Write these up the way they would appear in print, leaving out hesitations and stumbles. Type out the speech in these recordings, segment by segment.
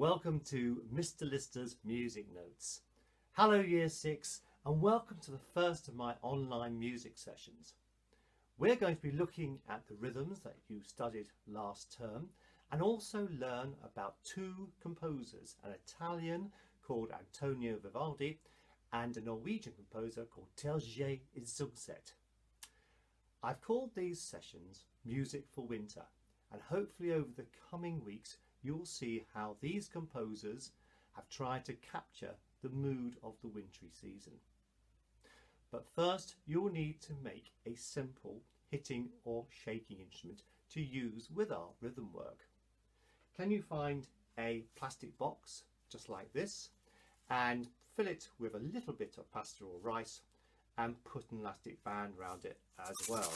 Welcome to Mr. Lister's Music Notes. Hello Year 6 and welcome to the first of my online music sessions. We're going to be looking at the rhythms that you studied last term and also learn about two composers, an Italian called Antonio Vivaldi and a Norwegian composer called Terje Isungset. I've called these sessions Music for Winter, and hopefully over the coming weeks you'll see how these composers have tried to capture the mood of the wintry season. But first you'll need to make a simple hitting or shaking instrument to use with our rhythm work. Can you find a plastic box just like this and fill it with a little bit of pasta or rice and put an elastic band around it as well,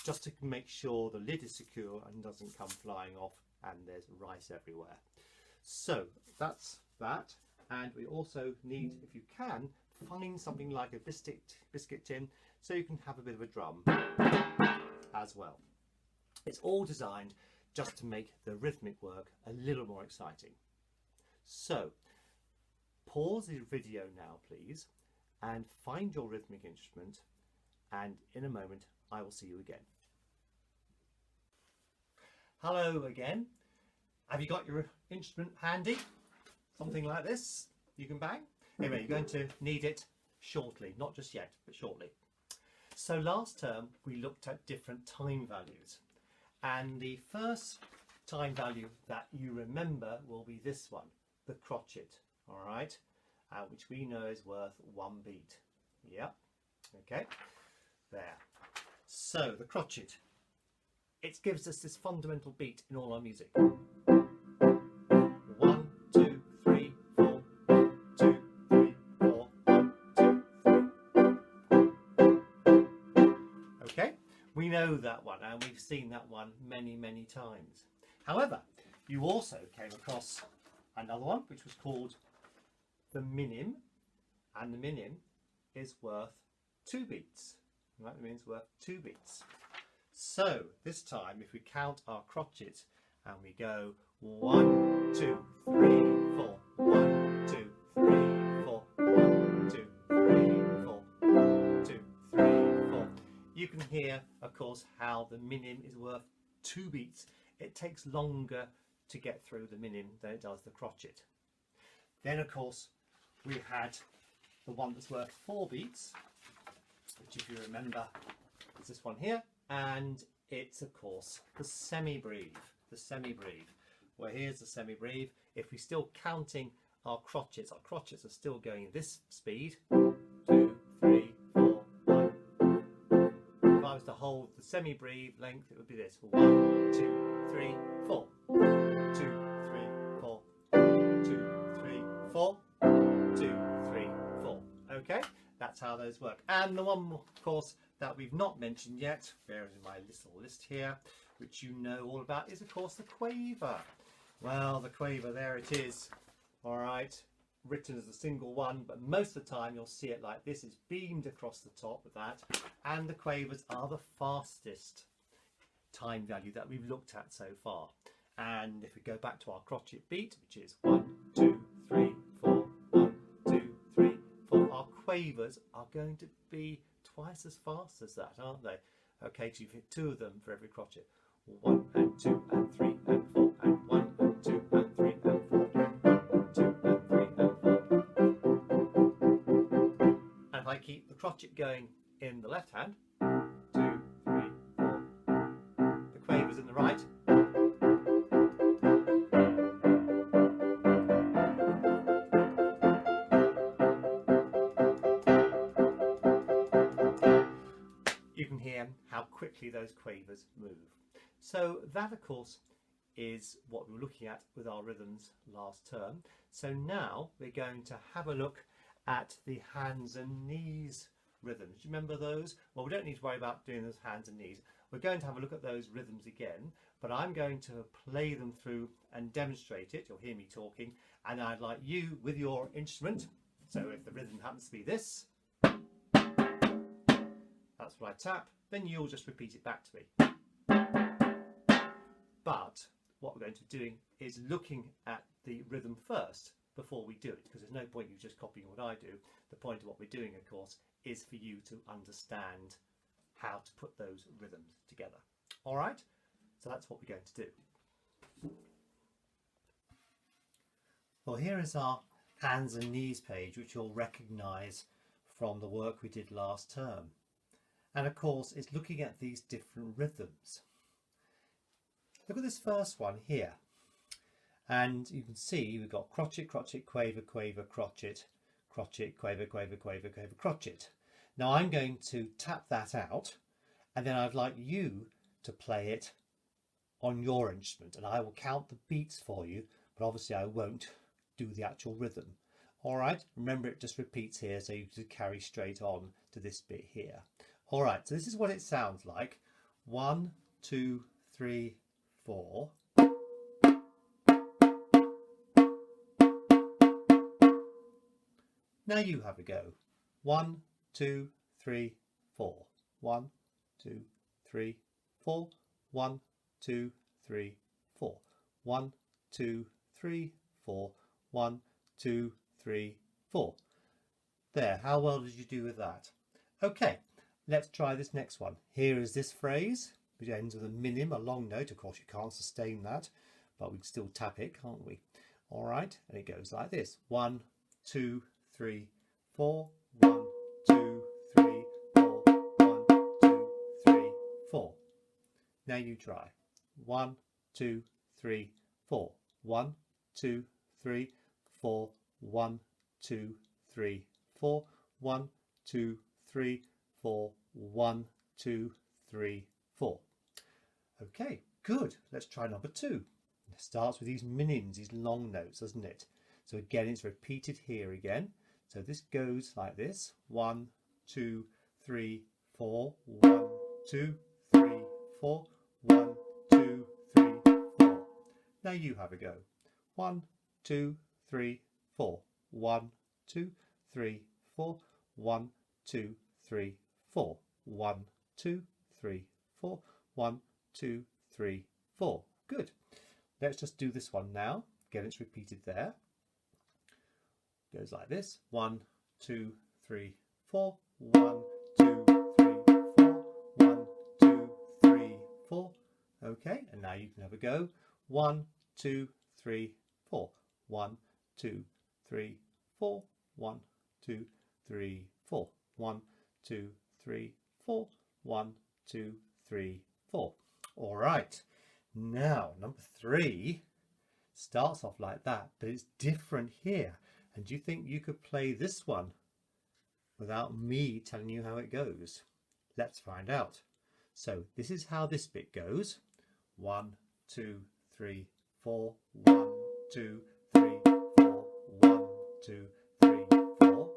just to make sure the lid is secure and doesn't come flying off and there's rice everywhere. So that's that, and we also need, if you can, find something like a biscuit tin so you can have a bit of a drum as well. It's all designed just to make the rhythmic work a little more exciting. So pause the video now please and find your rhythmic instrument, and in a moment I will see you again. Hello again. Have you got your instrument handy? Something like this you can bang? Anyway, you're going to need it shortly, not just yet, but shortly. So last term we looked at different time values, and the first time value that you remember will be this one, the crotchet, all right, which we know is worth 1 beat. Yep, okay, there. So the crotchet, it gives us this fundamental beat in all our music. 1, 2, 3, 4, 1, 2, 3, 4, 1, 2, 3. Okay, we know that one and we've seen that one many times. However, you also came across another one which was called the minim, and the minim is worth 2 beats. Right, that means worth 2 beats. So this time if we count our crotchet and we go 1, 2, 3, 4, 1, 2, 3, 4, 1, 2, 3, 4, 1, 2, 3, 4. You can hear, of course, how the minim is worth 2 beats. It takes longer to get through the minim than it does the crotchet. Then, of course, we had the one that's worth 4 beats, which, if you remember, is this one here, and it's, of course, the semi-breve. The semi-breve. Well, here's the semi-breve. If we're still counting our crotchets are still going this speed. 2, 3, 4, 1. If I was to hold the semi-breve length, it would be this. 1, 2, 3, 4. 2, 3, 4. 2, 3, 4. 2, 3, 4. Okay, that's how those work. And the one, of course, that we've not mentioned yet, there is my little list here, which you know all about, is of course the quaver. Well, the quaver, there it is, all right, written as a single one, but most of the time you'll see it like this. It's beamed across the top of that, and the quavers are the fastest time value that we've looked at so far. And if we go back to our crotchet beat, which is 1, 2, 3, 4, 1, 2, 3, 4, our quavers are going to be twice as fast as that, aren't they? Okay, so you've hit 2 of them for every crotchet. 1 and 2 and 3 and 4 and 1 and 2 and 3 and 4. 1 and 2 and 3 and 4. And if I keep the crotchet going in the left hand, 2, 3, 4. The quavers in the right. You can hear how quickly those quavers move. So that, of course, is what we were looking at with our rhythms last term. So now we're going to have a look at the hands and knees rhythms. Do you remember those? Well, we don't need to worry about doing those hands and knees. We're going to have a look at those rhythms again, but I'm going to play them through and demonstrate it. You'll hear me talking, and I'd like you with your instrument. So if the rhythm happens to be this, that's what I tap, then you'll just repeat it back to me. But what we're going to be doing is looking at the rhythm first before we do it, because there's no point you just copying what I do. The point of what we're doing, of course, is for you to understand how to put those rhythms together. All right, so that's what we're going to do. Well, here is our hands and knees page, which you'll recognise from the work we did last term. And of course, it's looking at these different rhythms. Look at this first one here. And you can see we've got crotchet, crotchet, quaver, quaver, crotchet, crotchet, quaver, quaver, quaver, quaver, crotchet. Now I'm going to tap that out, and then I'd like you to play it on your instrument, and I will count the beats for you, but obviously I won't do the actual rhythm. All right, remember it just repeats here, so you just carry straight on to this bit here. All right, so this is what it sounds like. 1, 2, 3, 4. Now you have a go. 1, 2, 3, 4. 1, 2, 3, 4. 1, 2, 3, 4. 1, 2, 3, 4. 1, 2, 3, 4. There, how well did you do with that? Okay, let's try this next one. Here is this phrase, which ends with a minim, a long note. Of course, you can't sustain that, but we can still tap it, can't we? All right, and it goes like this. 1, 2, 3, 4. 1, 2, 3, 4. 1, 2, 3, 4. Now you try. 1, 2, 3, 4. 1, 2, 3, 4. 1, 2, 3, 4. 1, 2, 3, 4. 1, 2, 3, 4. Okay, good. Let's try number 2. It starts with these minims, these long notes, doesn't it? So again, it's repeated here again. So this goes like this. 1, 2, 3, 4. 1, 2, 3, 4. 1, 2, 3, 4. Now you have a go. 1, 2, 3, 4. 1, 2, 3, 4. 1, 2, 3, 4. 1, 2, 3, 4. 1, 2, 3, 4. Good. Let's just do this one now. Again, it's repeated there. Goes like this. 1, 2, 3, 4. 1, 2, 3, 4. 1, 2, 3, 4. Okay, and now you can have a go. 1, 2, 3, 4. 1, 2, 3, 4. 1, 2, 3, 4. 1, 2, 3, 4. 1, 2, 3, 4. All right. Now, number 3 starts off like that, but it's different here. And do you think you could play this one without me telling you how it goes? Let's find out. So this is how this bit goes. 1, 2, 3, 4. 1, 2, 3, 4. 1, 2, 3, 4.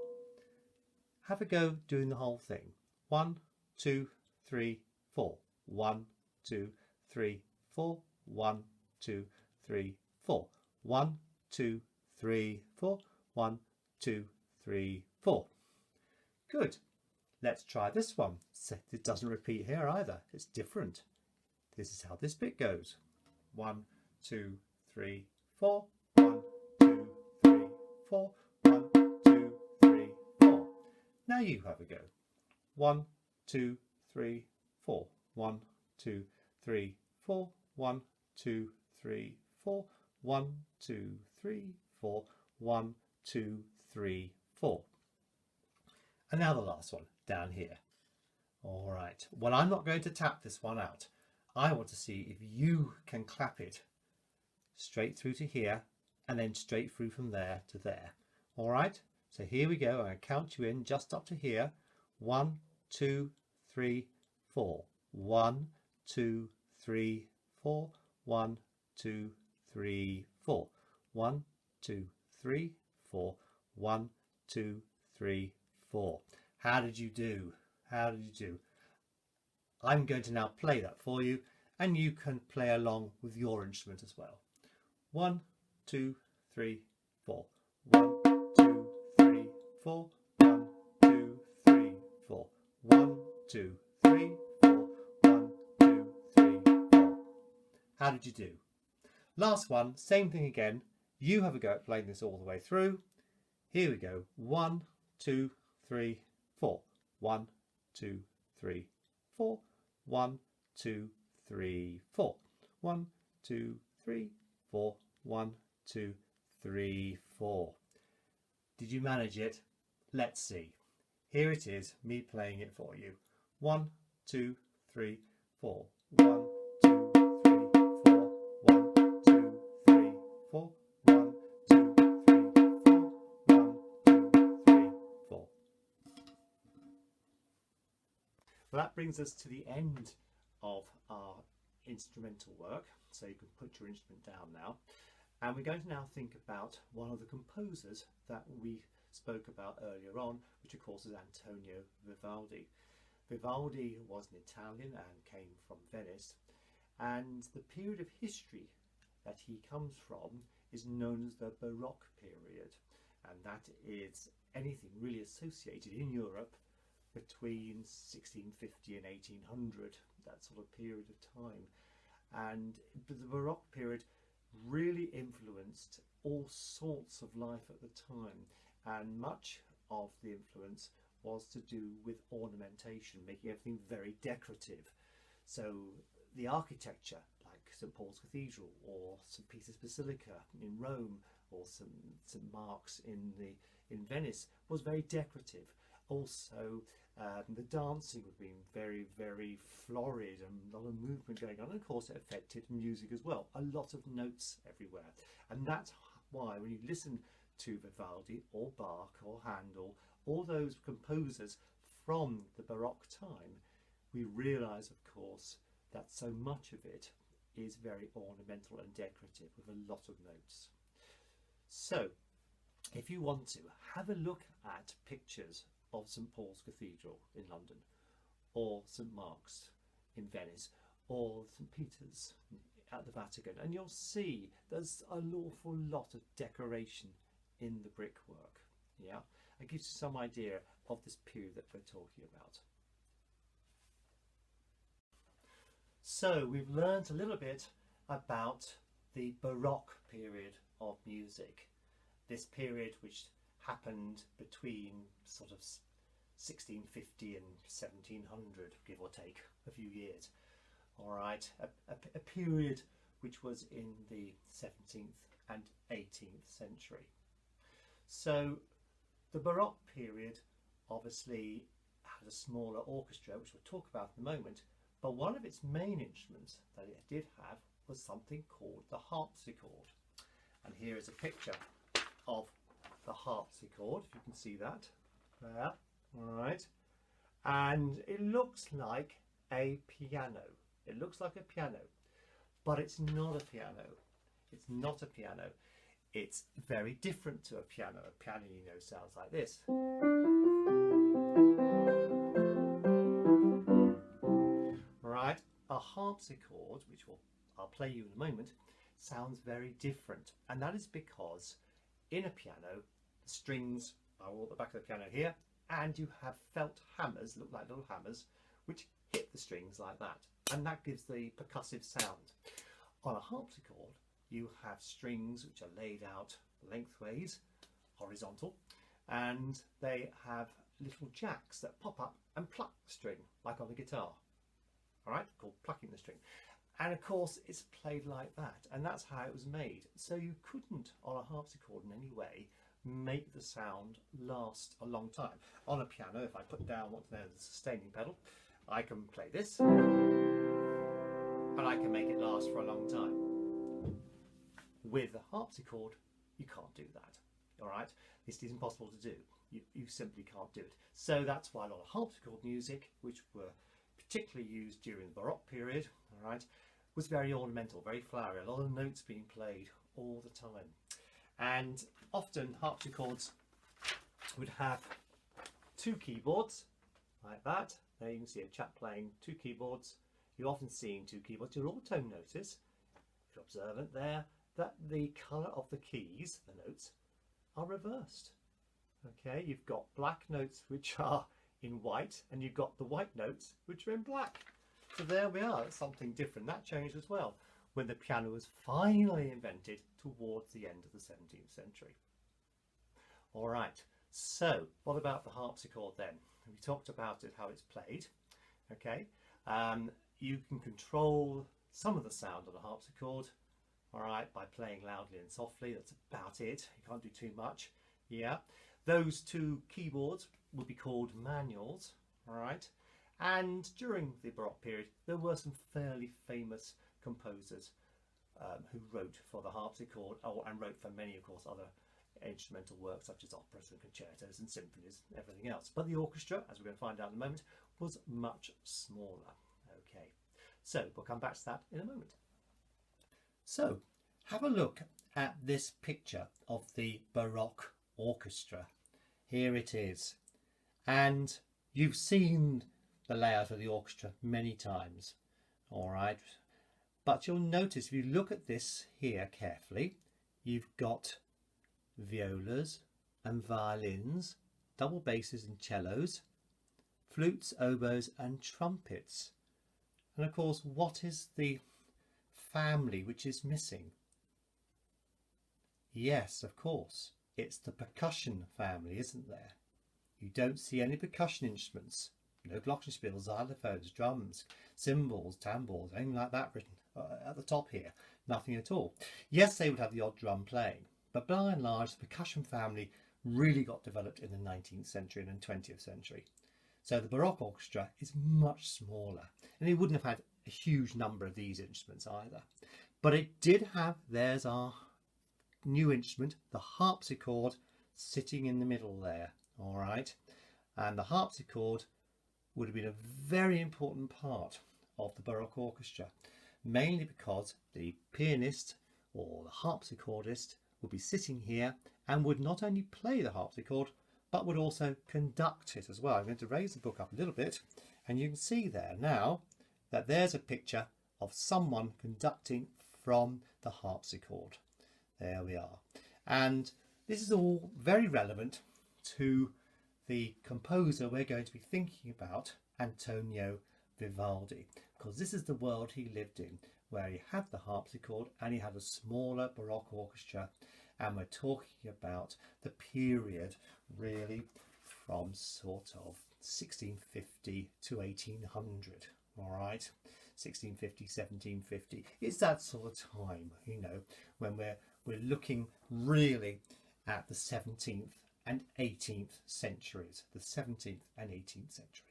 Have a go doing the whole thing. 1, 2, 3, 4. 1, 2, 3, 4. 1, 2, 3, 4. 1, 2, 3, 4. 1, 2, 3, 4. Good. Let's try this one. It doesn't repeat here either. It's different. This is how this bit goes. 1, 2, 3, 4. 1, 2, 3, 4. 1, 2, 3, 4. Now you have a go. 1, 2, 3, 4. 1, 2, 3, 4. 1, 2, 3, 4. 1, 2, 3, 4. 1, 2, 3, 4. And now the last one down here. All right. Well, I'm not going to tap this one out. I want to see if you can clap it straight through to here and then straight through from there to there. All right. So here we go. I'm going to count you in just up to here. 1, 2, 3, 4. 1, 2, 3, 4. 1, 2, 3, 4. 1, 2, 3, 4. 1, 2, 3, 4. How did you do? How did you do? I'm going to now play that for you, and you can play along with your instrument as well. 1, 2, 3, 4. 1, 2, 3, 4. 1, 2, 3, 4. 1, 2, 3, 4. 1, 2, 3, 4. How did you do? Last one, same thing again, You have a go at playing this all the way through. Here we go. 1, 2, 3, 4. 1, 2, 3, 4. 1, 2, 3, 4. 1, 2, 3, 4. 1, 2, 3, 4. Did you manage it? Let's see. Here it is, me playing it for you. 1, 2, 3, 4. 1, 2, 3, 4. 1, 2, 3, 4. 1, 2, 3, 4. 1, 2, 3, 4. Well, that brings us to the end of our instrumental work. So you can put your instrument down now. And we're going to now think about one of the composers that we spoke about earlier on, which of course is Antonio Vivaldi. Vivaldi was an Italian and came from Venice, and the period of history that he comes from is known as the Baroque period, and that is anything really associated in Europe between 1650 and 1800, that sort of period of time. And the Baroque period really influenced all sorts of life at the time, and much of the influence was to do with ornamentation, making everything very decorative. So the architecture, like St Paul's Cathedral or St Peter's Basilica in Rome or St Mark's in Venice, was very decorative. Also the dancing would be very, very florid and a lot of movement going on, and of course it affected music as well. A lot of notes everywhere, and that's why when you listen to Vivaldi or Bach or Handel, all those composers from the Baroque time, we realise of course that so much of it is very ornamental and decorative with a lot of notes. So if you want to have a look at pictures of St Paul's Cathedral in London, or St Mark's in Venice, or St Peter's at the Vatican, and you'll see there's an awful lot of decoration in the brickwork. Yeah, it gives you some idea of this period that we're talking about. So we've learned a little bit about the Baroque period of music, this period which happened between sort of 1650 and 1700, give or take a few years. All right, a period which was in the 17th and 18th century. So the Baroque period obviously had a smaller orchestra, which we'll talk about in a moment, but one of its main instruments that it did have was something called the harpsichord. And here is a picture of the harpsichord, if you can see that there. All right, and it looks like a piano. It looks like a piano, but it's not a piano. It's not a piano. It's very different to a piano. A piano, you know, sounds like this. Right, a harpsichord, which I'll play you in a moment, sounds very different, and that is because in a piano the strings are all at the back of the piano here, and you have felt hammers, look like little hammers, which hit the strings like that, and that gives the percussive sound. On a harpsichord you have strings which are laid out lengthways, horizontal, and they have little jacks that pop up and pluck the string, like on the guitar. All right, called plucking the string. And of course it's played like that, and that's how it was made. So you couldn't on a harpsichord in any way make the sound last a long time. On a piano, if I put down what's known as a sustaining pedal, I can play this and I can make it last for a long time. With a harpsichord you can't do that. All right, this is impossible to do. You simply can't do it. So that's why a lot of harpsichord music, which were particularly used during the Baroque period, all right, was very ornamental, very flowery, a lot of notes being played all the time. And often harpsichords would have two keyboards like that. There you can see a chap playing two keyboards. You're often seeing two keyboards. You'll also notice, if you're observant there, that the colour of the keys, the notes, are reversed. Okay, you've got black notes which are in white, and you've got the white notes which are in black. So there we are, it's something different. That changed as well. when the piano was finally invented towards the end of the 17th century. All right, so what about the harpsichord then? We talked about it, how it's played. Okay, you can control some of the sound of the harpsichord, all right, by playing loudly and softly. That's about it. You can't do too much. Yeah, those two keyboards would be called manuals, all right. And during the Baroque period, there were some fairly famous composers who wrote for the harpsichord, and wrote for many, of course, other instrumental works such as operas and concertos and symphonies and everything else. But the orchestra, as we're going to find out in a moment, was much smaller. Okay, so we'll come back to that in a moment. So have a look at this picture of the Baroque orchestra. Here it is, and you've seen the layout of the orchestra many times, all right, but you'll notice if you look at this here carefully, you've got violas and violins, double basses and cellos, flutes, oboes and trumpets. And of course, what is the family which is missing? Yes, of course, it's the percussion family, isn't there? You don't see any percussion instruments. No glockenspiels, xylophones, drums, cymbals, tambours, anything like that written at the top here. Nothing at all. Yes, they would have the odd drum playing, but by and large, the percussion family really got developed in the 19th century and 20th century. So the Baroque orchestra is much smaller, and it wouldn't have had a huge number of these instruments either. But it did have, there's our new instrument, the harpsichord, sitting in the middle there, all right? And the harpsichord would have been a very important part of the Baroque orchestra, mainly because the pianist or the harpsichordist would be sitting here and would not only play the harpsichord, but would also conduct it as well. I'm going to raise the book up a little bit, and you can see there now that there's a picture of someone conducting from the harpsichord. There we are. And this is all very relevant to the composer we're going to be thinking about, Antonio Vivaldi, because this is the world he lived in, where he had the harpsichord and he had a smaller Baroque orchestra, and we're talking about the period really from sort of 1650 to 1800, all right, 1650, 1750. It's that sort of time, you know, when we're looking really at the 17th and 18th centuries, the 17th and 18th centuries.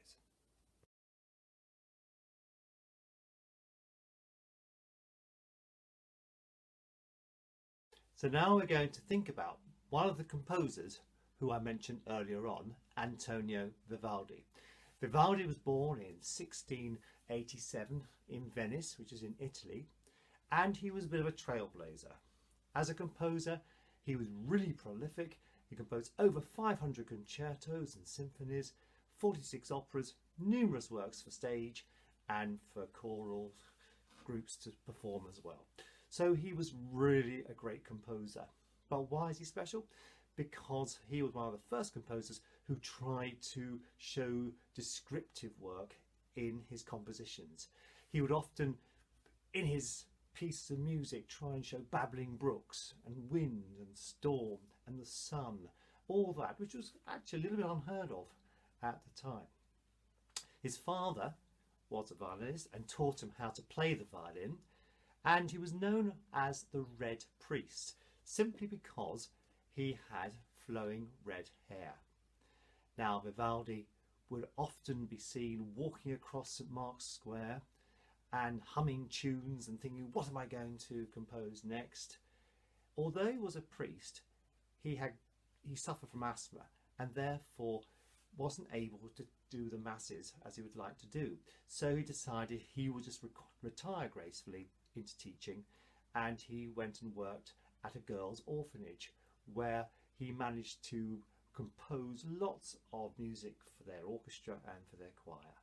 So now we're going to think about one of the composers who I mentioned earlier on, Antonio Vivaldi. Vivaldi was born in 1687 in Venice, which is in Italy, and he was a bit of a trailblazer. As a composer, he was really prolific. He composed over 500 concertos and symphonies, 46 operas, numerous works for stage and for choral groups to perform as well. So he was really a great composer. But why is he special? Because he was one of the first composers who tried to show descriptive work in his compositions. He would often, in his pieces of music, try and show babbling brooks and wind and storm and the sun, all that, which was actually a little bit unheard of at the time. His father was a violinist and taught him how to play the violin, and he was known as the Red Priest, simply because he had flowing red hair. Now, Vivaldi would often be seen walking across St. Mark's Square and humming tunes and thinking, what am I going to compose next? Although he was a priest, he suffered from asthma and therefore wasn't able to do the masses as he would like to do. So he decided he would just retire gracefully into teaching, and he went and worked at a girls' orphanage where he managed to compose lots of music for their orchestra and for their choir.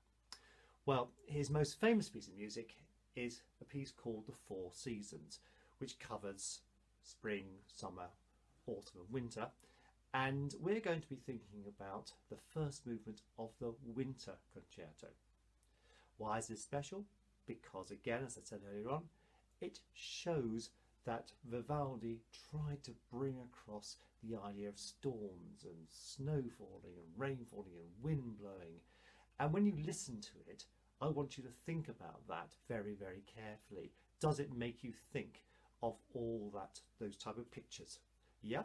Well, his most famous piece of music is a piece called The Four Seasons, which covers spring, summer, autumn and winter, and we're going to be thinking about the first movement of the Winter Concerto. Why is this special? Because again, as I said earlier on, it shows that Vivaldi tried to bring across the idea of storms and snow falling and rain falling and wind blowing. And when you listen to it, I want you to think about that very, very carefully. Does it make you think of all those type of pictures? Yeah,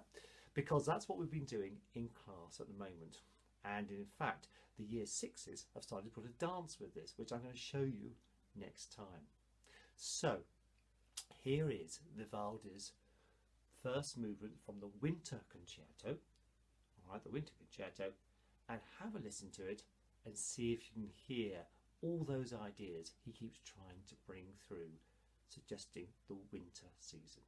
because that's what we've been doing in class at the moment. And in fact, the year sixes have started to put a dance with this, which I'm going to show you next time. So here is Vivaldi's first movement from the Winter Concerto, all right, the Winter Concerto, and have a listen to it and see if you can hear all those ideas he keeps trying to bring through, suggesting the winter season.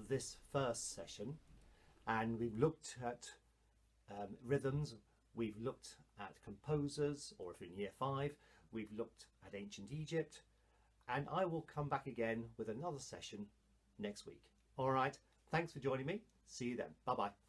This first session, and we've looked at rhythms, we've looked at composers, or if you're in year 5, we've looked at ancient Egypt, and I will come back again with another session next week. All right, thanks for joining me. See you then. Bye bye.